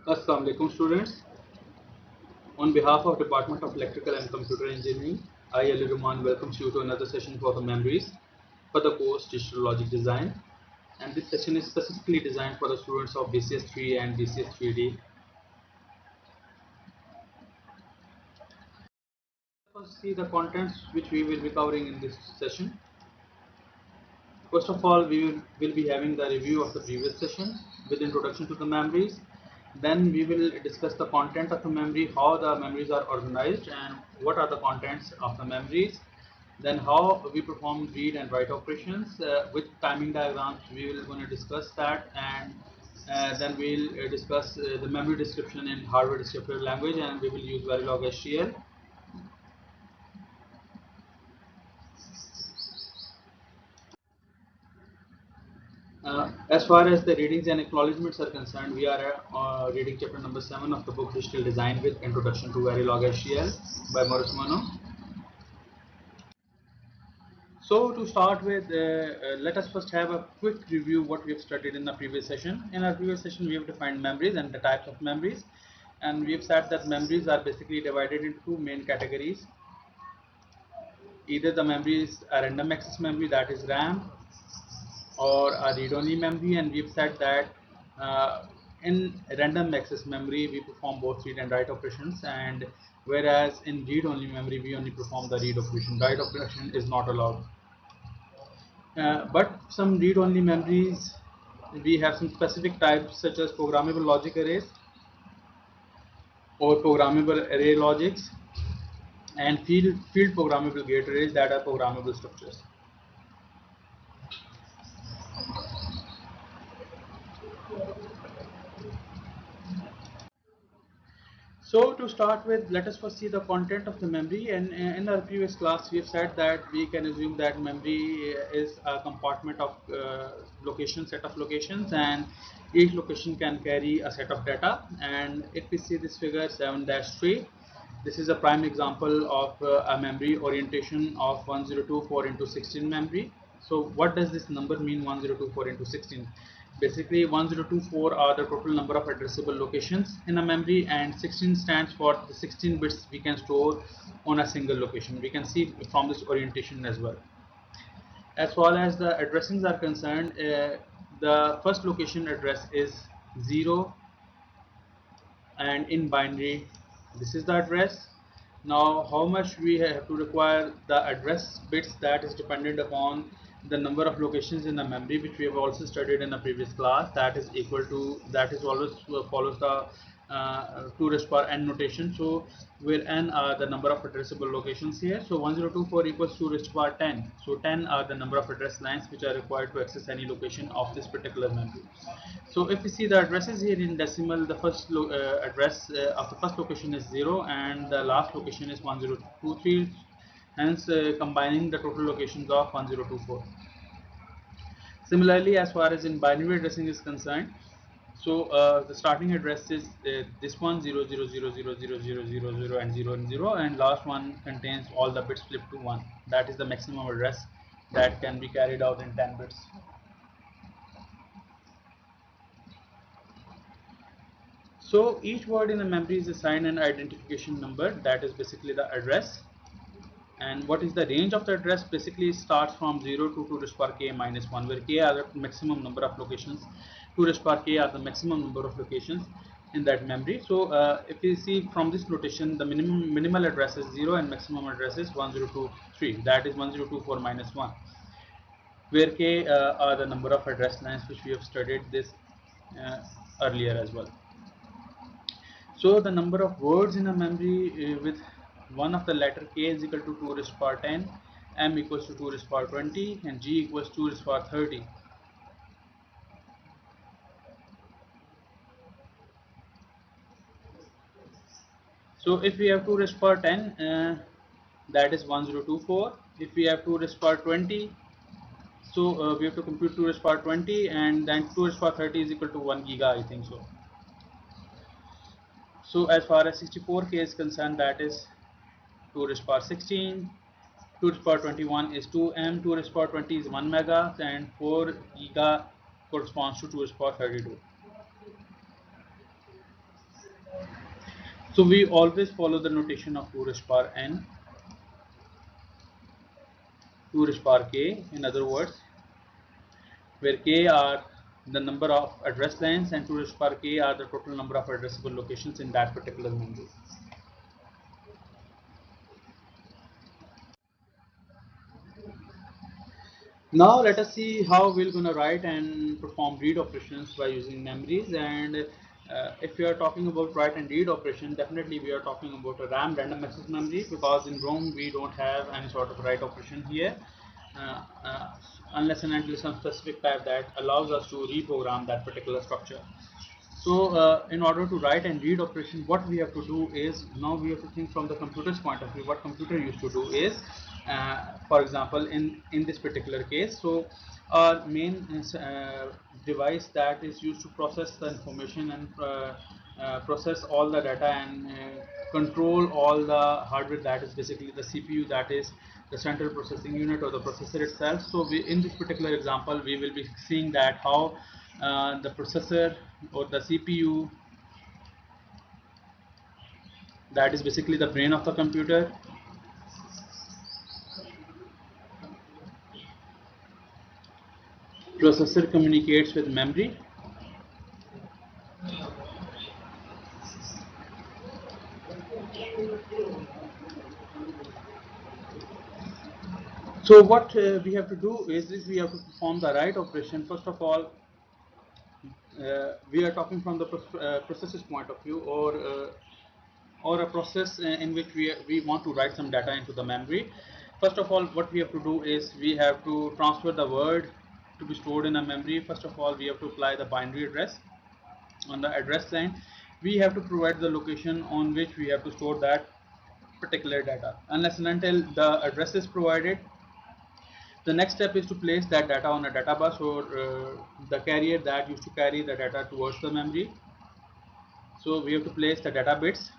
Assalamu alaikum students. On behalf of Department of Electrical and Computer Engineering, I Ali Rahman welcomes you to another session for the memories for the course Digital Logic Design, and this session is specifically designed for the students of BCS 3 and BCS 3D. First, see the contents which we will be covering in this session. First of all, we will be having the review of the previous session with introduction to the memories. Then we will discuss the content of the memory, how the memories are organized and what are the contents of the memories. Then how we perform read and write operations with timing diagrams. We will going to discuss that, and then we'll discuss the memory description in hardware descriptive language, and we will use Verilog HCL. As far as the readings and acknowledgements are concerned, we are reading chapter number 7 of the book Digital Design with Introduction to Verilog HCL by Maurice Mono. So to start with, let us first have a quick review what we have studied in the previous session. In our previous session, we have defined memories and the types of memories, and we have said that memories are basically divided into two main categories. Either the memories are random access memory, that is RAM, or a read-only memory, and we've said that in random access memory we perform both read and write operations, and whereas in read-only memory we only perform the read operation. Write operation is not allowed. But some read-only memories, we have some specific types such as programmable logic arrays or programmable array logics, and field programmable gate arrays that are programmable structures. So to start with, let us first see the content of the memory. And in our previous class, we have said that we can assume that memory is a compartment of set of locations, and each location can carry a set of data. And if we see this figure 7-3, this is a prime example of a memory orientation of 1024 into 16 memory. So what does this number mean, 1024 into 16? Basically 1024 are the total number of addressable locations in a memory, and 16 stands for the 16 bits we can store on a single location. We can see from this orientation as well. As far as the addressings are concerned, the first location address is 0, and in binary this is the address. Now how much we have to require the address bits, that is dependent upon the number of locations in the memory, which we have also studied in a previous class. That is equal to, that is always follows the 2 raised power n notation. So where n are the number of addressable locations here, so 1024 equals 2 raised power 10. So 10 are the number of address lines which are required to access any location of this particular memory. So if we see the addresses here in decimal, the first address of the first location is 0 and the last location is 1023, hence combining the total locations of 1024. Similarly, as far as in binary addressing is concerned, so the starting address is this one, 0 0 0 0 0 0 0 0 and 0 and 0, and last one contains all the bits flipped to 1. That is the maximum address that can be carried out in 10 bits. So each word in the memory is assigned an identification number, that is basically the address. And what is the range of the address? Basically starts from 0 to 2 raised power k minus 1, where k are the maximum number of locations, 2 raised power k are the maximum number of locations in that memory. So if you see from this notation, the minimal address is 0 and maximum address is 1023, that is 1024 minus 1, where k are the number of address lines, which we have studied this earlier as well. So the number of words in a memory with one of the letter k is equal to 2 raised power 10, m equals to 2 raised power 20, and g equals 2 raised power 30. So if we have 2 raised power 10, that is 1024. If we have 2 raised power 20, so we have to compute 2 raised power 20, and then 2 raised power 30 is equal to 1 giga, I think so. So as far as 64k is concerned, that is 2 raised power 16. 2 raised power 21 is 2m, 2 raised power 20 is 1 mega, and 4 giga corresponds to 2 raised power 32. So we always follow the notation of 2 raised power n, 2 raised power k, in other words, where k are the number of address lines and 2 raised power k are the total number of addressable locations in that particular memory. Now let us see how we're going to write and perform read operations by using memories. And if we are talking about write and read operation, definitely we are talking about a RAM, random access memory, because in ROM we don't have any sort of write operation here, uh, uh, unless and until some specific type that allows us to reprogram that particular structure. So in order to write and read operation, what we have to do is, now we have to think from the computer's point of view. What computer used to do is, for example, in this particular case, so our main device that is used to process the information and process all the data and control all the hardware, that is basically the CPU, that is the central processing unit or the processor itself. So in this particular example we will be seeing that how the processor or the CPU, that is basically the brain of the computer, processor communicates with memory. So what we have to do is we have to perform the write operation. First of all, we are talking from the processor's point of view, or a process in which we want to write some data into the memory. First of all, what we have to do is we have to transfer the word to be stored in a memory. First of all, we have to apply the binary address on the address line. We have to provide the location on which we have to store that particular data. Unless and until the address is provided, the next step is to place that data on a data bus, or the carrier that used to carry the data towards the memory. So we have to place the data bits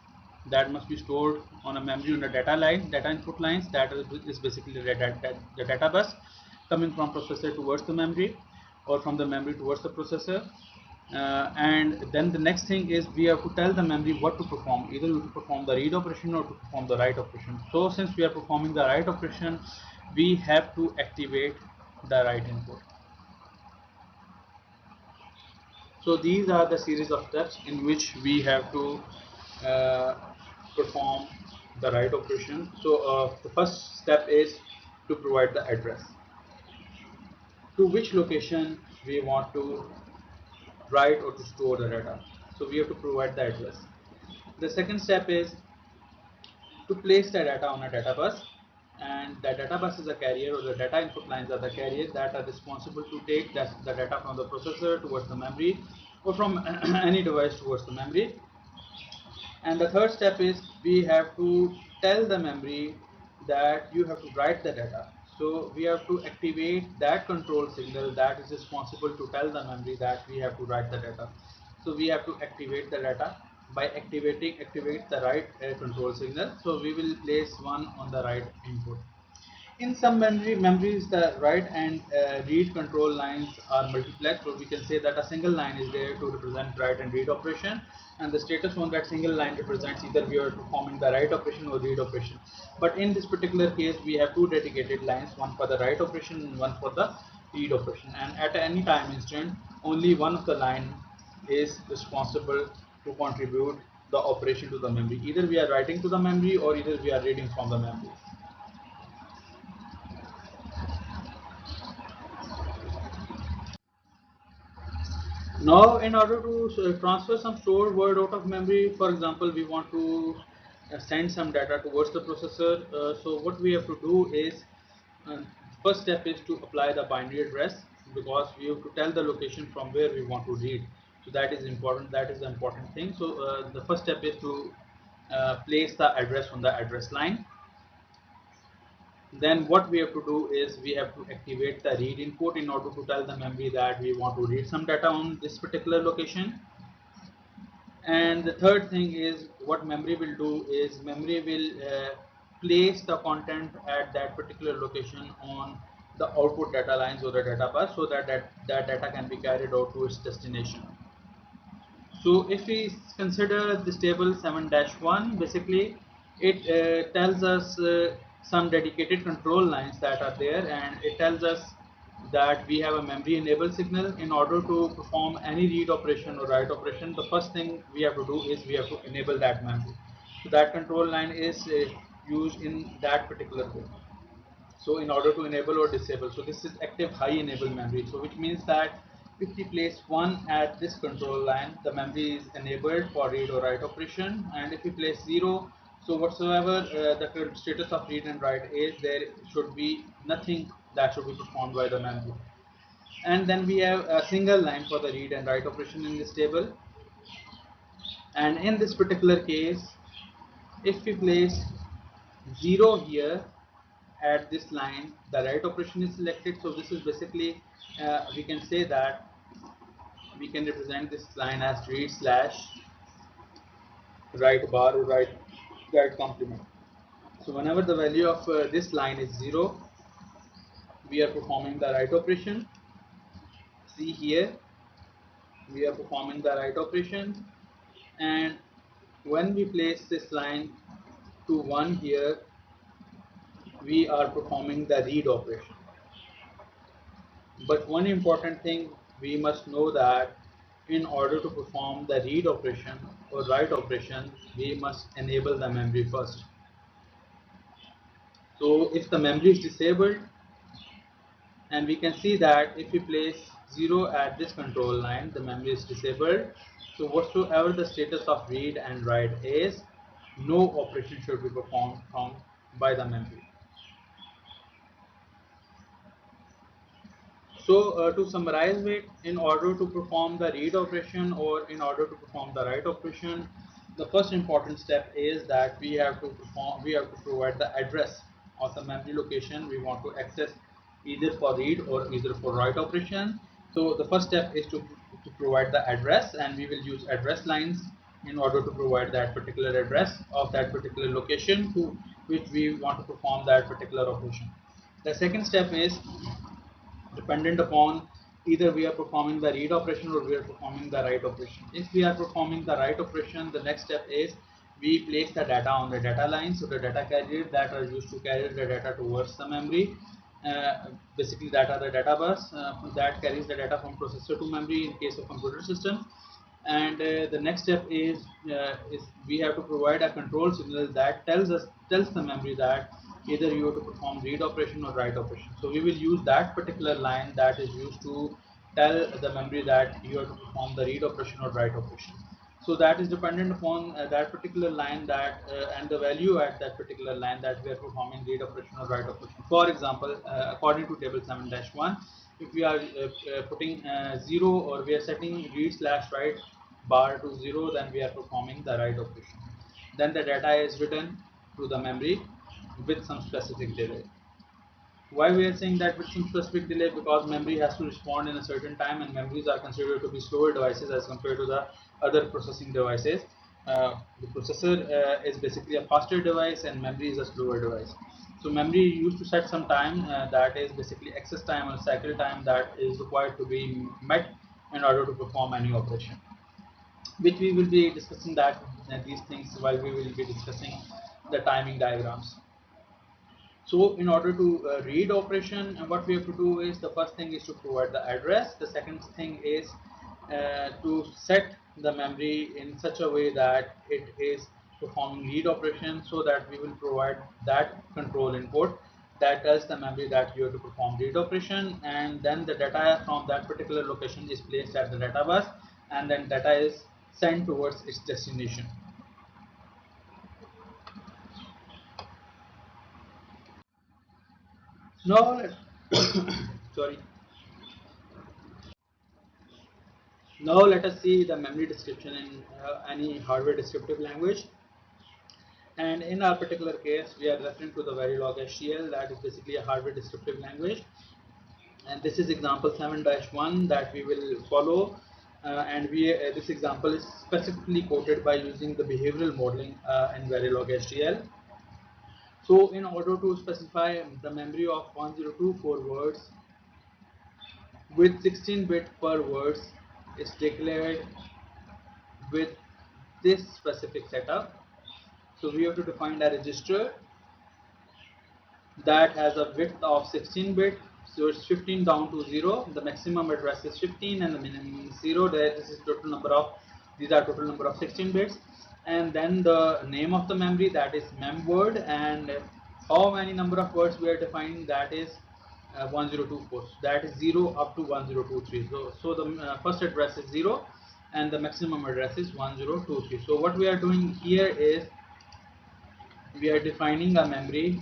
that must be stored on a memory on the data line, data input lines. That is basically the data bus coming from processor towards the memory, or from the memory towards the processor. And then the next thing is we have to tell the memory what to perform, either to perform the read operation or to perform the write operation. So since we are performing the write operation, we have to activate the write input. So these are the series of steps in which we have to uh, perform the write operation. So the first step is to provide the address to which location we want to write or to store the data. So we have to provide the address. The second step is to place the data on a data bus, and the data bus is a carrier, or the data input lines are the carriers that are responsible to take the data from the processor towards the memory, or from any device towards the memory. And the third step is we have to tell the memory that you have to write the data. So we have to activate that control signal that is responsible to tell the memory that we have to write the data. So we have to activate the data by activate the write control signal. So we will place one on the write input. In some memories, the write and read control lines are multiplexed, so we can say that a single line is there to represent write and read operation, and the status on that single line represents either we are performing the write operation or read operation. But in this particular case, we have two dedicated lines, one for the write operation and one for the read operation. And at any time instant, only one of the line is responsible to contribute the operation to the memory. Either we are writing to the memory or either we are reading from the memory. Now, in order to transfer some stored word out of memory, for example, we want to send some data towards the processor. So what we have to do is, uh, first step is to apply the binary address, because we have to tell the location from where we want to read. So that is important. That is the important thing. So the first step is to place the address on the address line. Then what we have to do is we have to activate the read input in order to tell the memory that we want to read some data on this particular location. And the third thing is what memory will do is memory will place the content at that particular location on the output data lines or the data bus, so that that data can be carried out to its destination. So if we consider this table 7-1, basically it tells us some dedicated control lines that are there, and it tells us that we have a memory enable signal. In order to perform any read operation or write operation, the first thing we have to do is we have to enable that memory. So that control line is used in that particular way. So in order to enable or disable, so this is active high enable memory, so which means that if we place 1 at this control line, the memory is enabled for read or write operation, and if we place 0, so whatsoever the current status of read and write is, there should be nothing that should be performed by the memory. And then we have a single line for the read and write operation in this table, and in this particular case, if we place 0 here at this line, the write operation is selected. So this is basically, we can say that we can represent this line as read slash write bar or write complement. So whenever the value of this line is 0, we are performing the write operation. See here, we are performing the write operation, and when we place this line to 1 here, we are performing the read operation. But one important thing we must know, that in order to perform the read operation or write operation, we must enable the memory first. So if the memory is disabled, and we can see that if we place 0 at this control line, the memory is disabled. So whatsoever the status of read and write is, no operation should be performed by the memory. So to summarize it, in order to perform the read operation or in order to perform the write operation, the first important step is that we have to provide the address of the memory location we want to access, either for read or either for write operation. So the first step is to provide the address, and we will use address lines in order to provide that particular address of that particular location to which we want to perform that particular operation. The second step is dependent upon either we are performing the read operation or we are performing the write operation. If we are performing the write operation, the next step is we place the data on the data line. So the data carrier that are used to carry the data towards the memory, basically that are the data bus that carries the data from processor to memory in case of computer system. And the next step is we have to provide a control signal that tells the memory that either you have to perform read operation or write operation. So we will use that particular line that is used to tell the memory that you have to perform the read operation or write operation. So that is dependent upon that particular line that and the value at that particular line that we are performing read operation or write operation. For example, according to table 7-1, if we are putting 0 or we are setting read slash write bar to 0, then we are performing the write operation. Then the data is written to the memory with some specific delay. Why we are saying that with some specific delay? Because memory has to respond in a certain time, and memories are considered to be slower devices as compared to the other processing devices. The processor is basically a faster device, and memory is a slower device. So memory used to set some time, that is basically access time or cycle time, that is required to be met in order to perform any operation, which we will be discussing that these things while we will be discussing the timing diagrams. So in order to read operation, what we have to do is, the first thing is to provide the address. The second thing is to set the memory in such a way that it is performing read operation, so that we will provide that control input that tells the memory that you have to perform read operation, and then the data from that particular location is placed at the data bus, and then data is sent towards its destination. Now, sorry. Now let us see the memory description in any hardware descriptive language. And in our particular case, we are referring to the Verilog HDL, that is basically a hardware descriptive language. And this is example 7-1 that we will follow. And this example is specifically quoted by using the behavioral modeling in Verilog HDL. So in order to specify the memory of 1024 words with 16-bit per words is declared with this specific setup. So we have to define a register that has a width of 16 bit, so it's 15 down to 0. The maximum address is 15 and the minimum is 0. There, this is total number of, these are total number of 16 bits. And then the name of the memory, that is memword, and how many number of words we are defining, that is 1024. That is 0 up to 1023. So the first address is 0 and the maximum address is 1023. So what we are doing here is we are defining a memory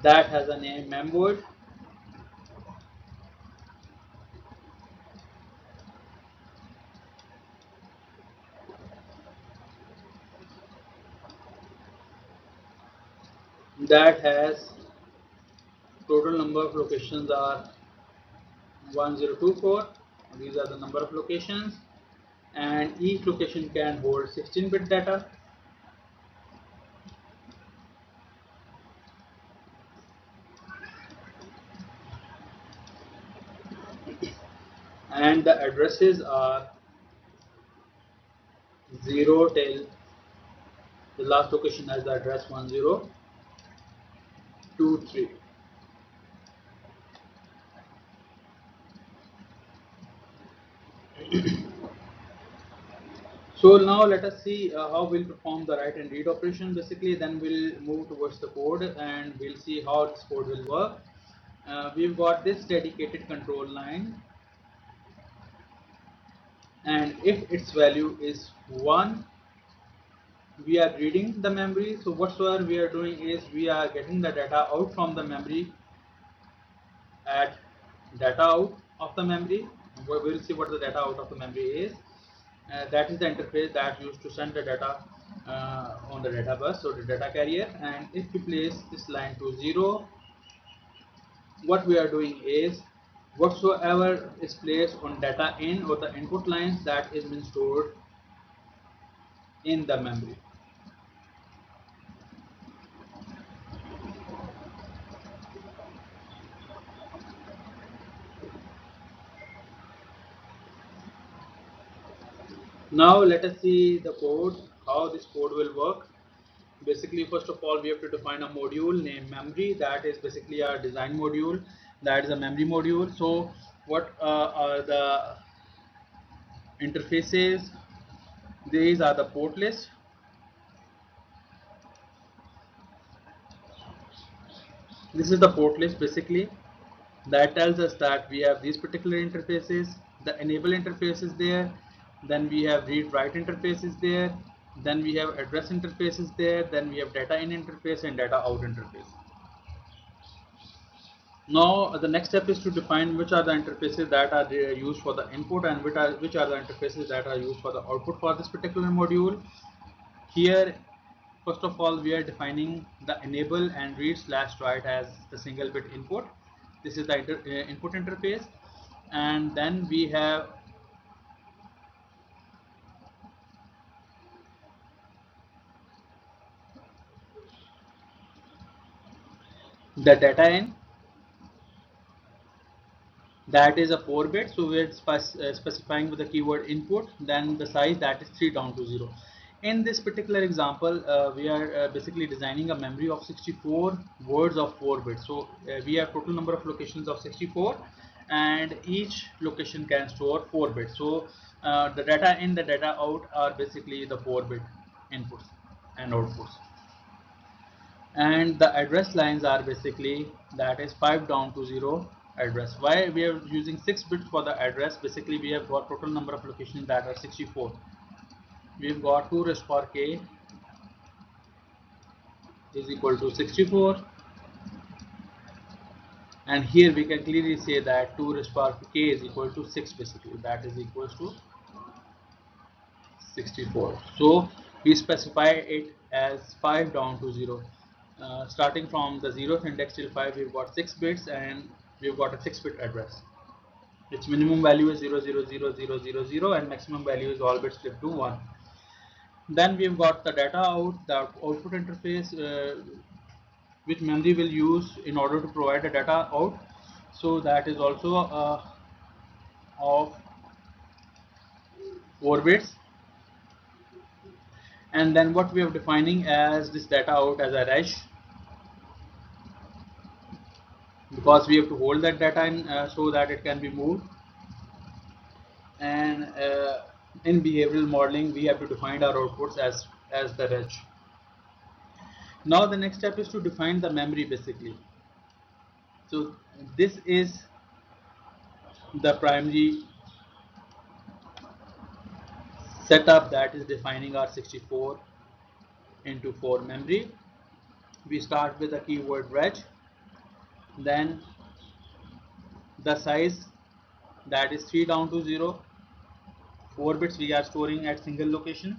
that has a name memword, that has total number of locations are 1024. These are the number of locations, and each location can hold 16-bit data. And the addresses are 0 till the last location has the address 1023. So now let us see how we'll perform the write and read operation. Basically, then we'll move towards the code and we'll see how this code will work. We've got this dedicated control line, and if its value is 1, we are reading the memory. So whatsoever we are doing is we are getting the data out from the memory at data out of the memory. We'll see what the data out of the memory is. That is the interface that used to send the data on the data bus, so the data carrier. And if we place this line to 0, what we are doing is whatsoever is placed on data in or the input lines, that is been stored in the memory. Now let us see the code, how this code will work. Basically, first of all, we have to define a module named memory. That is basically our design module. That is a memory module. So what are the interfaces? These are the port list. This is the port list basically. That tells us that we have these particular interfaces. The enable interface is there. Then we have read write interfaces there. Then we have address interfaces there. Then we have data in interface and data out interface. Now the next step is to define which are the interfaces that are used for the input and which are the interfaces that are used for the output for this particular module. Here, first of all, we are defining the enable and read / write as the single bit input. This is the input interface, and then we have the data in, that is a 4-bit, so we are specifying with the keyword input. Then the size, that is 3 down to 0. In this particular example, we are basically designing a memory of 64 words of 4 bits. So we have total number of locations of 64, and each location can store 4 bits. So the data in, the data out are basically the 4-bit inputs and outputs. And the address lines are basically, that is 5 down to 0 address. Why we are using 6 bits for the address? Basically, we have got total number of locations that are 64. We've got 2 raised power k is equal to 64, and here we can clearly say that 2 raised power k is equal to 6, basically that is equals to 64. So we specify it as 5 down to 0. Starting from the 0th index till 5, we've got 6 bits and we've got a 6-bit address. Its minimum value is 0000000 and maximum value is all bits flipped to 1. Then we've got the data out, the output interface, which memory will use in order to provide the data out. So that is also of 4 bits, and then what we are defining as this data out as a reg, because we have to hold that data in so that it can be moved. And in behavioral modeling we have to define our outputs as the reg. Now the next step is to define the memory basically. So this is the primary setup that is defining our 64 into 4 memory. We start with the keyword reg, then the size, that is 3 down to 0, 4 bits we are storing at single location,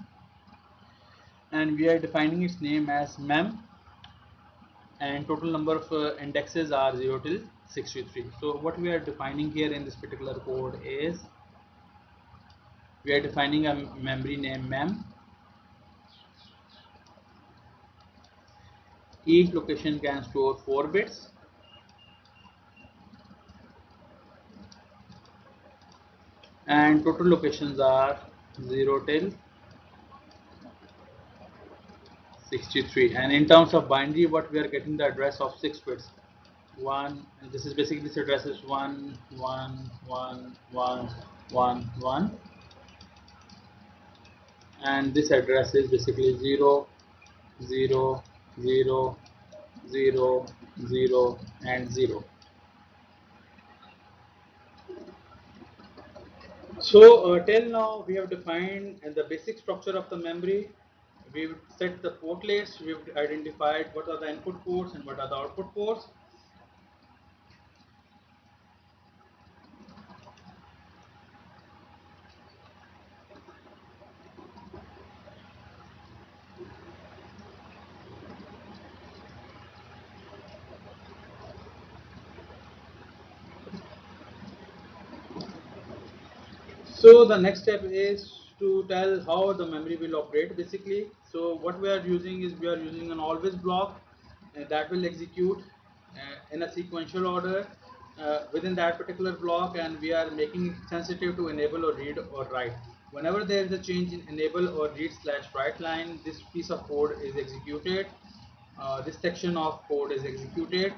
and we are defining its name as mem, and total number of indexes are 0 till 63. So what we are defining here in this particular code is we are defining a memory name mem. Each location can store 4 bits, and total locations are 0 till 63. And in terms of binary, what we are getting the address of 6 bits. 1, and this is basically this address is 1 1 1 1 1 1, and this address is basically 0 0 0 0 0 and 0. So till now we have defined the basic structure of the memory. We've set the portlets, we've identified what are the input ports and what are the output ports. So the next step is to tell how the memory will operate basically. So what we are using is we are using an always block that will execute in a sequential order within that particular block, and we are making it sensitive to enable or read or write. Whenever there is a change in enable or read slash write line, this piece of code is executed. This section of code is executed.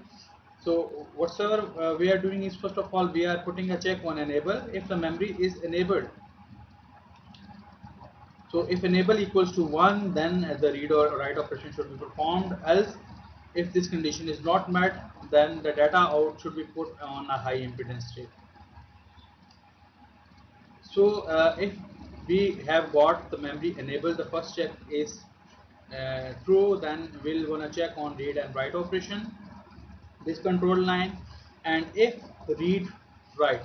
So whatsoever we are doing is, first of all, we are putting a check on enable if the memory is enabled. So if enable equals to 1, then the read or write operation should be performed. Else, if this condition is not met, then the data out should be put on a high impedance state. So if we have got the memory enabled, the first check is true, then we'll gonna check on read and write operation, this control line. And if read write,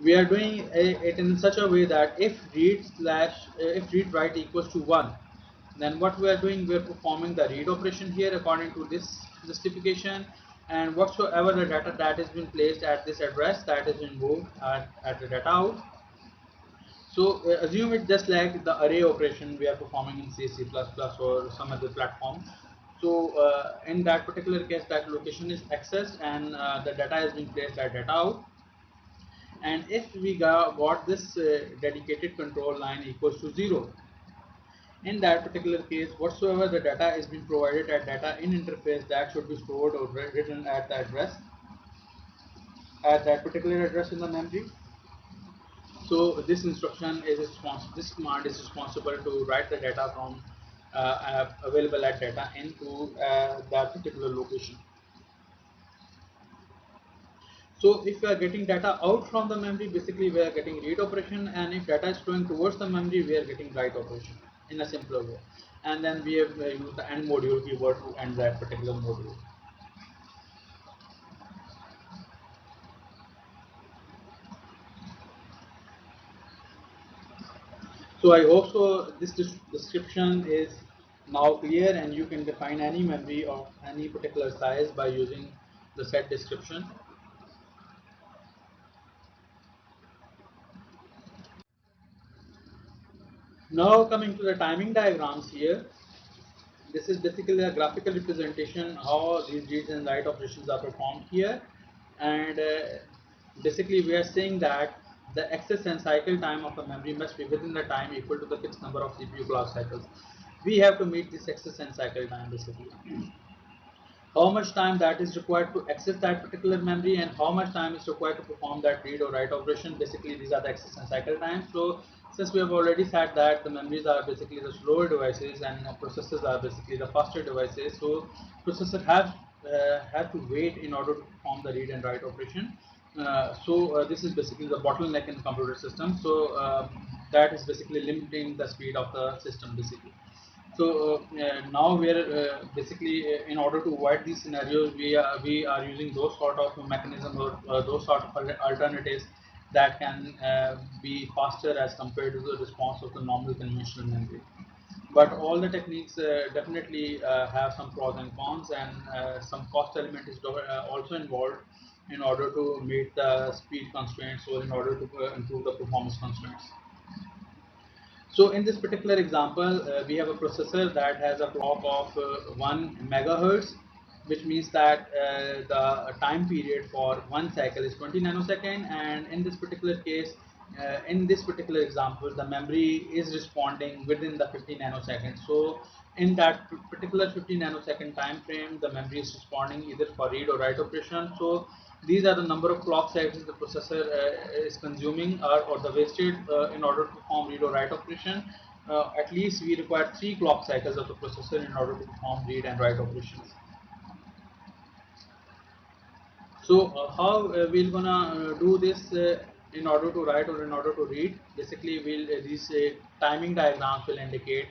we are doing it in such a way that if read write equals to 1, then what we are doing, we are performing the read operation here according to this justification, and whatsoever the data that has been placed at this address, that has been moved at the data out. So assume it just like the array operation we are performing in C, C++ or some other platform. So in that particular case, that location is accessed and the data is being placed at data out. And if we got this dedicated control line equals to 0, in that particular case, whatsoever the data is being provided at data in interface, that should be stored or written at the address, at that particular address in the memory. So this instruction is this command is responsible to write the data from available at data into that particular location. So if we are getting data out from the memory, basically we are getting read operation, and if data is flowing towards the memory, we are getting write operation in a simpler way. And then we have used the end module keyword to end that particular module. So I hope so this description is now clear, and you can define any memory of any particular size by using the set description. Now coming to the timing diagrams here, this is basically a graphical representation how these reads and write operations are performed here. And Basically, we are saying that the access and cycle time of a memory must be within the time equal to the fixed number of CPU clock cycles. We have to meet this access and cycle time basically. How much time that is required to access that particular memory and how much time is required to perform that read or write operation. Basically, these are the access and cycle times. So since we have already said that the memories are basically the slower devices and processors are basically the faster devices, so processor have to wait in order to perform the read and write operation. This is basically the bottleneck in the computer system. That is basically limiting the speed of the system basically. Now we are basically in order to avoid these scenarios, we are using those sort of mechanism or those sort of alternatives that can be faster as compared to the response of the normal conventional memory. But all the techniques definitely have some pros and cons, and some cost element is also involved in order to meet the speed constraints or in order to improve the performance constraints. So in this particular example, we have a processor that has a clock of 1 megahertz, which means that the time period for one cycle is 20 nanosecond. And in this particular case, in this particular example, the memory is responding within the 50 nanoseconds. So in that particular 50 nanosecond time frame, the memory is responding either for read or write operation. So these are the number of clock cycles the processor is consuming or the wasted in order to perform read or write operation. At least we require 3 clock cycles of the processor in order to perform read and write operations. How we're gonna do this in order to write or in order to read? Basically, these timing diagrams will indicate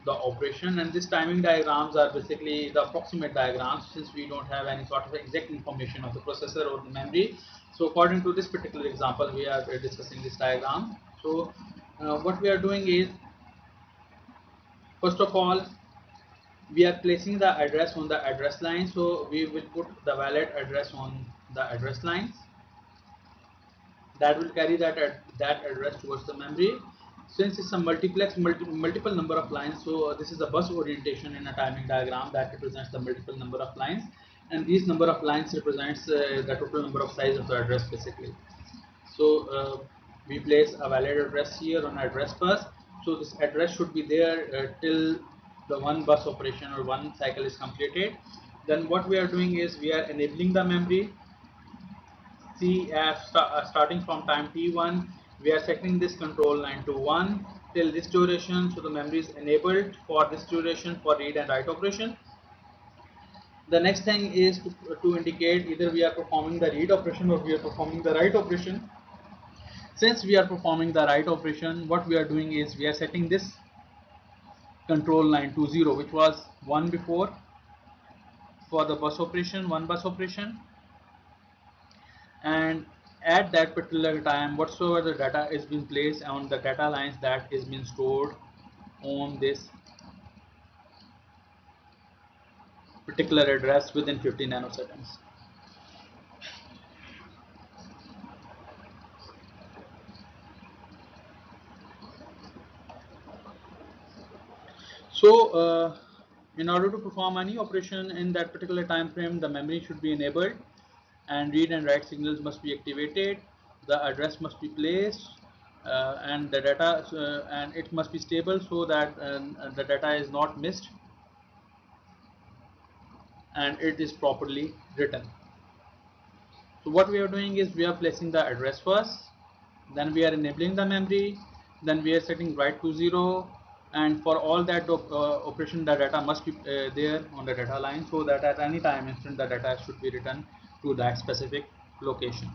the operation, and these timing diagrams are basically the approximate diagrams since we don't have any sort of exact information of the processor or the memory. So according to this particular example, we are discussing this diagram. What we are doing is, first of all, we are placing the address on the address line. So we will put the valid address on the address lines that will carry that address towards the memory. Since it's a multiple number of lines, so this is a bus orientation in a timing diagram that represents the multiple number of lines, and these number of lines represents the total number of size of the address basically. We place a valid address here on address bus. So this address should be there till the one bus operation or one cycle is completed. Then what we are doing is we are enabling the memory. See, starting from time t1, we are setting this control line to 1 till this duration. So the memory is enabled for this duration for read and write operation. The next thing is to indicate either we are performing the read operation or we are performing the write operation. Since we are performing the write operation, what we are doing is we are setting this control line to 0, which was 1 before for the bus operation, one bus operation. And at that particular time, whatsoever the data is being placed on the data lines, that is being stored on this particular address within 50 nanoseconds. In order to perform any operation in that particular time frame, the memory should be enabled and read and write signals must be activated. The address must be placed and the data and it must be stable so that the data is not missed and it is properly written. So what we are doing is we are placing the address first, then we are enabling the memory, then we are setting write to 0, and for all that operation the data must be there on the data line so that at any time instant the data should be written to that specific location.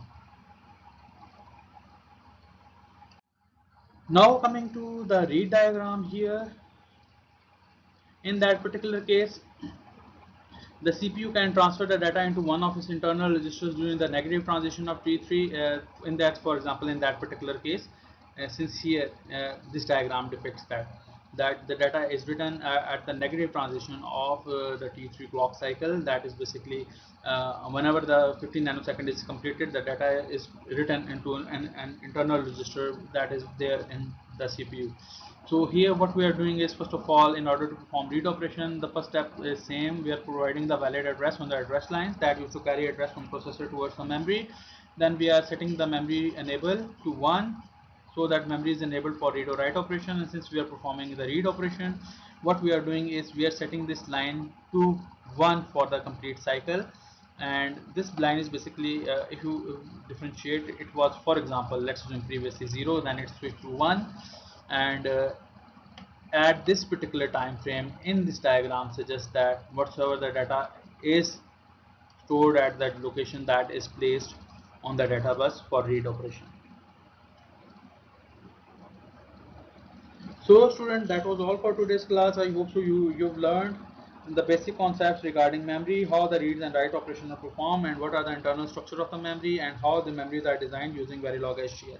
Now coming to the read diagram here, in that particular case the CPU can transfer the data into one of its internal registers during the negative transition of T3 in that, for example, in that particular case, since here this diagram depicts that the data is written at the negative transition of the T3 clock cycle. That is basically whenever the 15 nanosecond is completed, the data is written into an internal register that is there in the CPU. So here what we are doing is, first of all, in order to perform read operation, the first step is same. We are providing the valid address on the address lines that used to carry address from processor towards the memory. Then we are setting the memory enable to 1, so that memory is enabled for read or write operation. And since we are performing the read operation, what we are doing is we are setting this line to 1 for the complete cycle. And this line is basically, if you differentiate, it was, for example, let's assume previously 0, then it switched to 1. And at this particular time frame in this diagram suggests that whatsoever the data is stored at that location, that is placed on the data bus for read operation. So student, that was all for today's class. I hope so you've learned the basic concepts regarding memory, how the reads and write operation are performed, and what are the internal structure of the memory, and how the memories are designed using Verilog SGL.